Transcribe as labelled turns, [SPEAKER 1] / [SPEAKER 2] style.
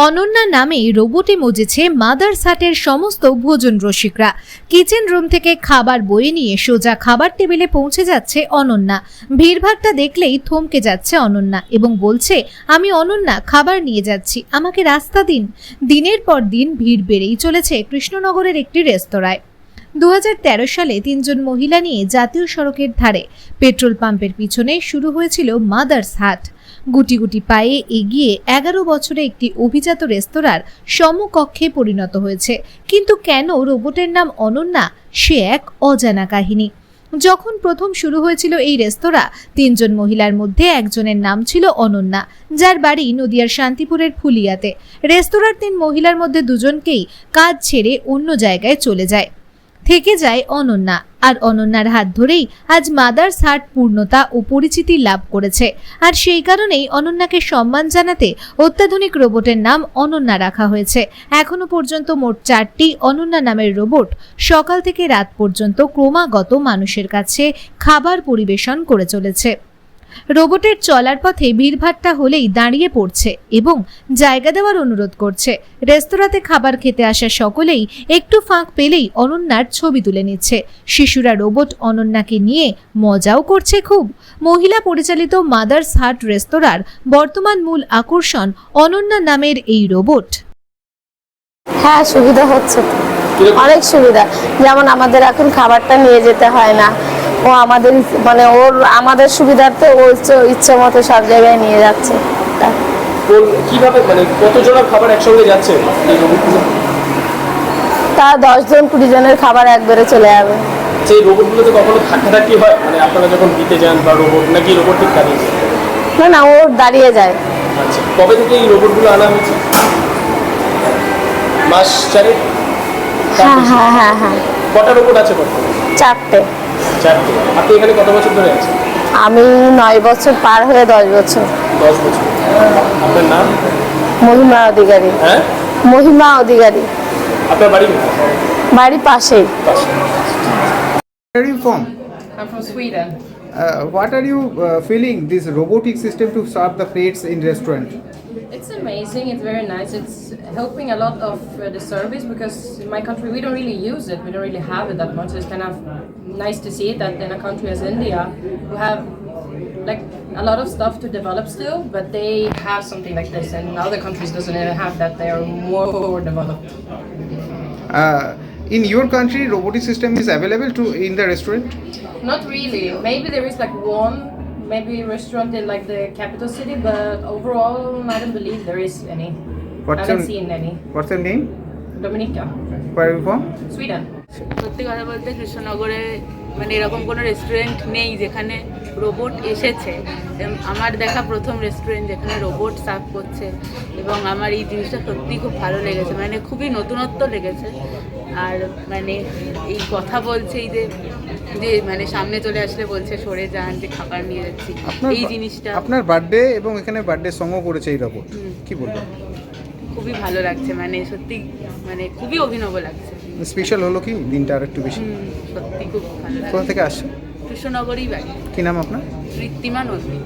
[SPEAKER 1] অনন্যা নামে রোবটে মজেছে মাদার্স হাটের সমস্ত ভোজন রসিকরা। কিচেন রুম থেকে খাবার বয়ে নিয়ে সোজা খাবার টেবিলে পৌঁছে যাচ্ছে অনন্যা। ভিড়ভাট্টা দেখলেই থমকে যাচ্ছে অনন্যা এবং বলছে, আমি অনন্যা, খাবার নিয়ে যাচ্ছি, আমাকে রাস্তা দিন। দিনের পর দিন ভিড় বেড়েই চলেছে কৃষ্ণনগরের একটি রেস্তোরাঁয়। 2013 সালে 3 জন মহিলা নিয়ে জাতীয় সড়কের ধারে পেট্রোল পাম্পের পিছনে শুরু হয়েছিল মাদার্স হাট। গুটি গুটি পায়ে এগিয়ে 11 বছরে একটি অভিজাত রেস্তোরাঁর সমকক্ষে পরিণত হয়েছে। কিন্তু কেন রোবটের নাম অনন্যা, সে এক অজানা কাহিনী। যখন প্রথম শুরু হয়েছিল এই রেস্তোরাঁ, 3 জন মহিলার মধ্যে একজনের নাম ছিল অনন্যা, যার বাড়ি নদিয়ার শান্তিপুরের ফুলিয়াতে। রেস্তোরাঁর 3 মহিলার মধ্যে 2 জনকেই কাজ ছেড়ে অন্য জায়গায় চলে যায়, থেকে যায় অনন্যা। আর অনন্যার হাত ধরেই আজ মাদার্স হাট পূর্ণতা ও পরিচিতি লাভ করেছে। আর সেই কারণেই অনন্যাকে সম্মান জানাতে অত্যাধুনিক রোবটের নাম অনন্যা রাখা হয়েছে। এখনো পর্যন্ত মোট 4টি অনন্যা নামের রোবট সকাল থেকে রাত পর্যন্ত ক্রমাগত মানুষের কাছে খাবার পরিবেশন করে চলেছে। রোবটের চলার পথে ভিড়ভাট্টা হলেই দাঁড়িয়ে পড়ছে এবং জায়গা দেওয়ার অনুরোধ করছে। রেস্তোরাঁতে খাবার খেতে আসা সকলেই একটু ফাঁক পেলেই অনন্যার ছবি তুলে নিচ্ছে। শিশুরা রোবট অনন্যাকে নিয়ে মজাও করছে খুব। মহিলা পরিচালিত মাদার্স হাট রেস্তোরাঁর বর্তমান মূল আকর্ষণ অনন্যা নামের এই রোবট।
[SPEAKER 2] হ্যাঁ, সুবিধা হচ্ছে তো, অনেক সুবিধা। যেমন আমাদের এখন খাবারটা নিয়ে যেতে হয় না, ও আমাদের আমাদের সুবিধার্থে ও ইচ্ছে মতো সব জায়গায় নিয়ে যাচ্ছে।
[SPEAKER 3] কিভাবে কতজনের খাবার একসঙ্গে যাচ্ছে?
[SPEAKER 2] তা 10 জন 20 জনের খাবার একবারে চলে যাবে।
[SPEAKER 3] সেই রোবটগুলোতে কখনো ধাক্কাধাক্কি হয়? আপনারা যখন দিতে যান বা রোবট, নাকি রোবট ঠিক দাঁড়িয়ে যায়?
[SPEAKER 2] না, ও দাঁড়িয়ে যায়।
[SPEAKER 3] আচ্ছা, কবে থেকে এই রোবটগুলো আনা হয়েছে? মাস 4?
[SPEAKER 2] হ্যাঁ।
[SPEAKER 3] কটা রোবট আছে বর্তমানে?
[SPEAKER 2] 4টে।
[SPEAKER 3] আপনি এখানে কত বছর ধরে আছেন?
[SPEAKER 2] আমি 9 বছর পার হয়ে 10 বছর।
[SPEAKER 3] 10 বছর। আপনার নাম?
[SPEAKER 2] মহিমা অধিকারী।
[SPEAKER 3] হ্যাঁ,
[SPEAKER 2] মহিমা অধিকারী।
[SPEAKER 3] আপনার বাড়ি কোথায়?
[SPEAKER 2] বাড়ি পাশেই।
[SPEAKER 4] Where are you from?
[SPEAKER 5] I'm from Sweden.
[SPEAKER 4] What are you feeling this robotic system to serve the plates in restaurant?
[SPEAKER 5] It's amazing, it's very nice. It's helping a lot of the service, because in my country we don't really use it, we don't really have it that much. It's kind of nice to see that in a country as India, we have like a lot of stuff to develop still, but they have something like this, and other countries doesn't even have that. They are more developed.
[SPEAKER 4] In your country, robotic system is available to in the restaurant?
[SPEAKER 5] Not really. Maybe there is like one restaurant in like the capital city, but overall I don't believe there is any. I haven't seen any.
[SPEAKER 4] What's your name?
[SPEAKER 5] Dominica,
[SPEAKER 4] Where are you from?
[SPEAKER 5] Sweden.
[SPEAKER 6] সত্যি কথা বলতে কৃষ্ণনগরে এরকম কোনো restaurant নেই যেখানে robot এসেছে। আমার দেখা প্রথম রেস্টুরেন্ট যেখানে রোবট সার্ভ করছে, এবং আমার এই জিনিসটা সত্যি খুব ভালো লেগেছে, খুবই নতুনত্ব লেগেছে। আর এই কথা বলছে, এই যে সামনে চলে আসলে বলছে সরে যান, যে খাবার নিয়ে যাচ্ছি, এই জিনিসটা।
[SPEAKER 4] আপনার বার্থডে এবং এখানে বার্থডে সঙ্গও করেছে এই রোবট, কি বলবো?
[SPEAKER 6] খুবই ভালো লাগছে, সত্যি খুবই অভিনব লাগছে।
[SPEAKER 4] স্পেশাল হলো কি দিনটা আর একটু বেশি।
[SPEAKER 6] সত্যি খুব ভালো লাগছে।
[SPEAKER 4] কোথা থেকে আসছে?
[SPEAKER 6] কৃষ্ণনগরই বাড়ি।
[SPEAKER 4] কি নাম আপনার?
[SPEAKER 6] ঋত্তিমা নন্দী।